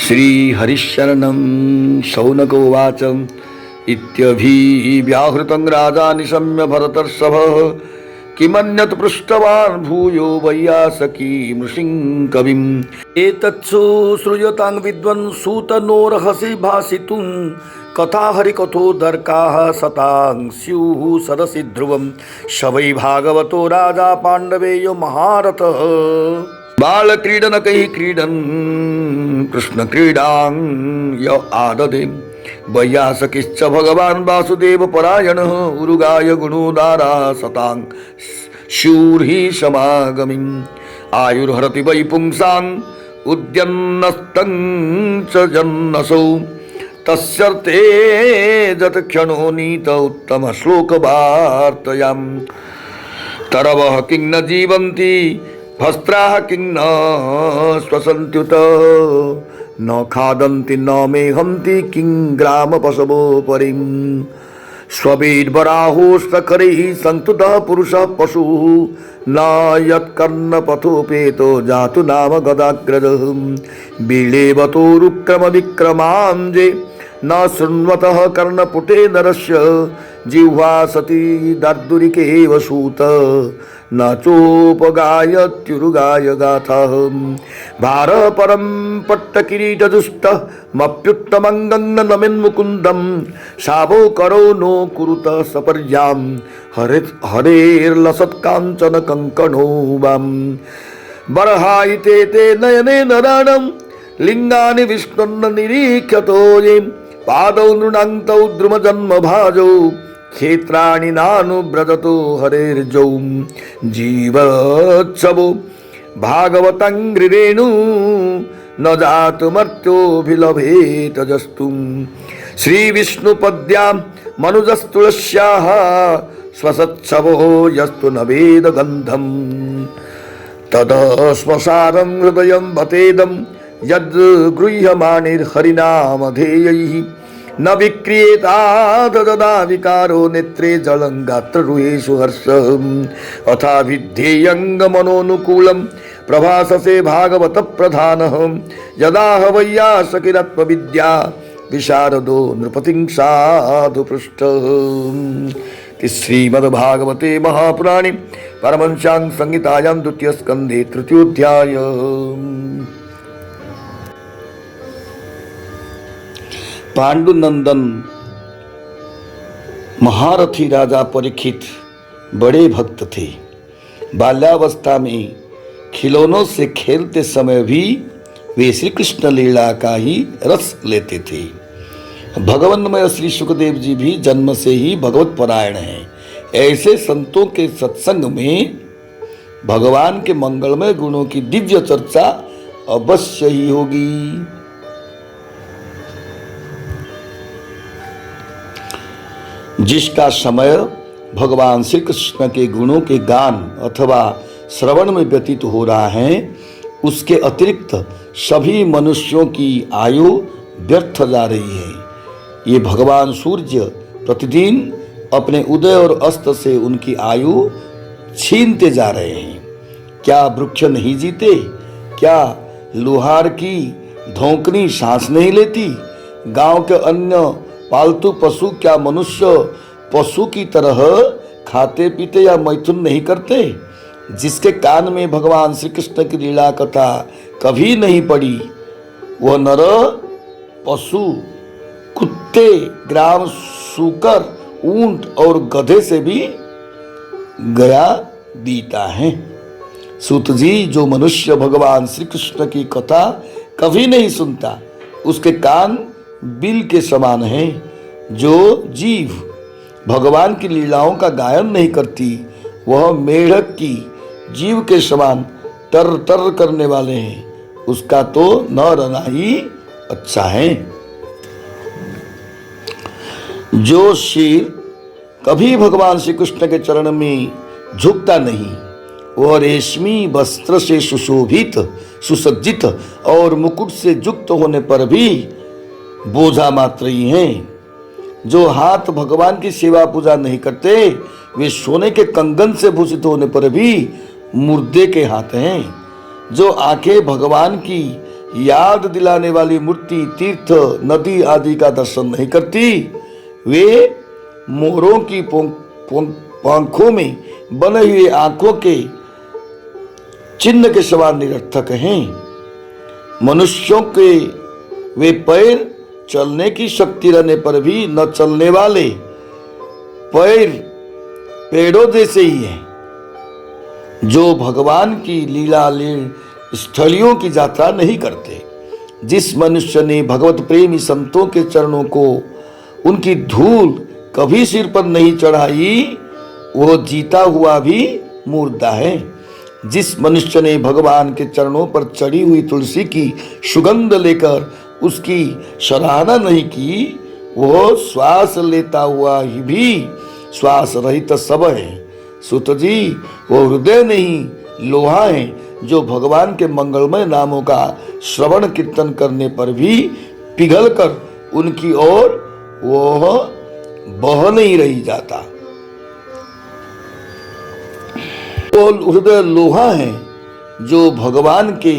श्रीहरिशरणं शौनकोवाच इत्यभिव्याहृतं राजा निशम्य भरतर्षभः किमन्यत् पृष्टवान् भूयो वैयासकी मृषिं कविम् एतत्सु श्रूयतां विद्वन् सूतनोर्हसि भासितुं कथा हरिकथोदर्काः सतां स्युः सदसि ध्रुवं शवै भागवतो राजा पाण्डवेयो महारथः बालक्रीडनकैः क्रीडन् कृष्णक्रीडां य आददे वैयासकिश्च भगवान् वासुदेव परायणः उरुगाय गुणोदारा सतां शूर्हि समागमिम् आयुर्हरति वै पुंसाम् उद्यन्नस्तं च जन्नसौ तस्यर्थे जतक्षणो नीत उत्तम श्लोकवार्तयाम् तरवः किं न जीवन्ति भस्त्राः किं न श्वसन्त्युत न खादन्ति न मेहन्ति किं ग्राम पशवो परिं स्ववीर्बराहोष्टकरैः संस्तुतः पुरुषः पशुः न यत्कर्णपथोपेतो जातु नाम गदाग्रजः बिलेवतोरुक्रमविक्रमाञ्जे न शृण्वतः कर्णपुटे नरस्य जिह्वा सती दार्दुरिकेव सूत न चोपगायत्युरुगाय गाथः भारपरं पट्टकिरीटजुष्टः मप्युत्तमङ्गं नमिन्मुकुन्दं शावो करो नो कुरुत सपर्यां हरेर्लसत्काञ्चन कङ्कणो वाम् बर्हायिते ते नयने नराणं लिङ्गानि विष्णुर्न निरीक्षतो ये पादौ नृणान्तौ द्रुमजन्मभाजौ क्षेत्राणि नानुव्रजतो हरेर्जौ जीवोत्सवो भागवतङ्घ्रिरेणु न जातुमर्त्योऽभिलभेत जस्तुं श्रीविष्णुपद्यां मनुजस्तुलस्याः स्वसत्सवो यस्तु न वेद गन्धम् तदस्मसारं हृदयं बतेदं यद् गृह्यमाणैर्हरिनामधेयैः न विक्रियेता विकारो नेत्रे जलं गात्ररुहेषु हर्षम् अथा विद्धेयङ्गमनोनुकूलं प्रभाससे भागवत प्रधानः यदा वैयासकिरत्मविद्या विशारदो नृपतिं साधु पृष्ठः। श्रीमद्भागवते महापुराणे परमहंस्यां संहितायां द्वितीयस्कन्धे तृतीयोऽध्याय। पांडुनंदन महारथी राजा परीक्षित बड़े भक्त थे। बाल्यावस्था में खिलौनों से खेलते समय भी वे श्री कृष्ण लीला का ही रस लेते थे। भगवन्मय श्री सुखदेव जी भी जन्म से ही भगवत परायण हैं। ऐसे संतों के सत्संग में भगवान के मंगलमय गुणों की दिव्य चर्चा अवश्य ही होगी। जिसका समय भगवान श्री कृष्ण के गुणों के गान अथवा श्रवण में व्यतीत हो रहा है, उसके अतिरिक्त सभी मनुष्यों की आयु व्यर्थ जा रही है। ये भगवान सूर्य प्रतिदिन अपने उदय और अस्त से उनकी आयु छीनते जा रहे हैं। क्या वृक्ष नहीं जीते? क्या लोहार की धोंकनी सांस नहीं लेती? गांव के अन्य पालतू पशु क्या मनुष्य पशु की तरह खाते पीते या मैथुन नहीं करते? जिसके कान में भगवान श्री कृष्ण की लीला कथा कभी नहीं पड़ी, वह नर पशु कुत्ते, ग्राम सूकर, ऊंट और गधे से भी गया बीता है। सूत जी, जो मनुष्य भगवान श्री कृष्ण की कथा कभी नहीं सुनता, उसके कान बिल के समान है। जो जीव भगवान की लीलाओं का गायन नहीं करती, वह मेढक की जीव के समान टर टर करने वाले हैं। उसका तो न रहना ही अच्छा है। जो सिर कभी भगवान श्री कृष्ण के चरण में झुकता नहीं, वह रेशमी वस्त्र से सुशोभित, सुसज्जित और मुकुट से युक्त होने पर भी बोझा मात्र ही हैं। जो हाथ भगवान की सेवा पूजा नहीं करते, वे सोने के कंगन से भूषित होने पर भी मुर्दे के हाथ हैं। जो आंखें भगवान की याद दिलाने वाली मूर्ति, तीर्थ, नदी आदि का दर्शन नहीं करती, वे मोरों की पंखों में बने हुए आंखों के चिन्ह के समान निरर्थक हैं। मनुष्यों के वे पैर, चलने की शक्ति रहने पर भी न चलने वाले पैर पेड़ों जैसे ही हैं, जो भगवान की लीला स्थलियों की यात्रा नहीं करते। जिस मनुष्य ने भगवत प्रेमी संतों के चरणों को, उनकी धूल कभी सिर पर नहीं चढ़ाई, वो जीता हुआ भी मुर्दा है। जिस मनुष्य ने भगवान के चरणों पर चढ़ी हुई तुलसी की सुगंध लेकर उसकी सराहना नहीं की, वो श्वास लेता हुआ ही भी श्वास रहित सब है। सुत जी, वो हृदय नहीं लोहा है, जो भगवान के मंगलमय नामों का श्रवण कीर्तन करने पर भी पिघलकर उनकी ओर वो बह नहीं रही जाता। वो हृदय लोहा है, जो भगवान के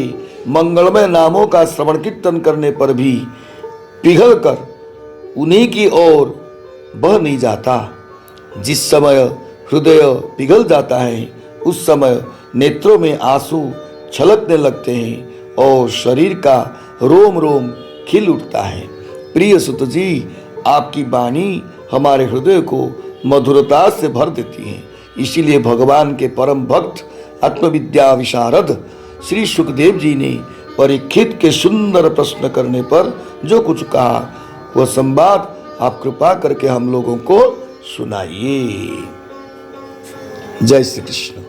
मंगलमय नामों का श्रवण कीर्तन करने पर भी पिघलकर उन्हीं की ओर बह नहीं जाता। जिस समय हृदय पिघल जाता है, उस समय नेत्रों में आंसू छलकने लगते हैं और शरीर का रोम रोम खिल उठता है। प्रिय सुत जी, आपकी वाणी हमारे हृदय को मधुरता से भर देती है। इसीलिए भगवान के परम भक्त आत्मविद्या विशारद श्री सुखदेव जी ने परीक्षित के सुंदर प्रश्न करने पर जो कुछ कहा, वह संवाद आप कृपा करके हम लोगों को सुनाइए। जय श्री कृष्ण।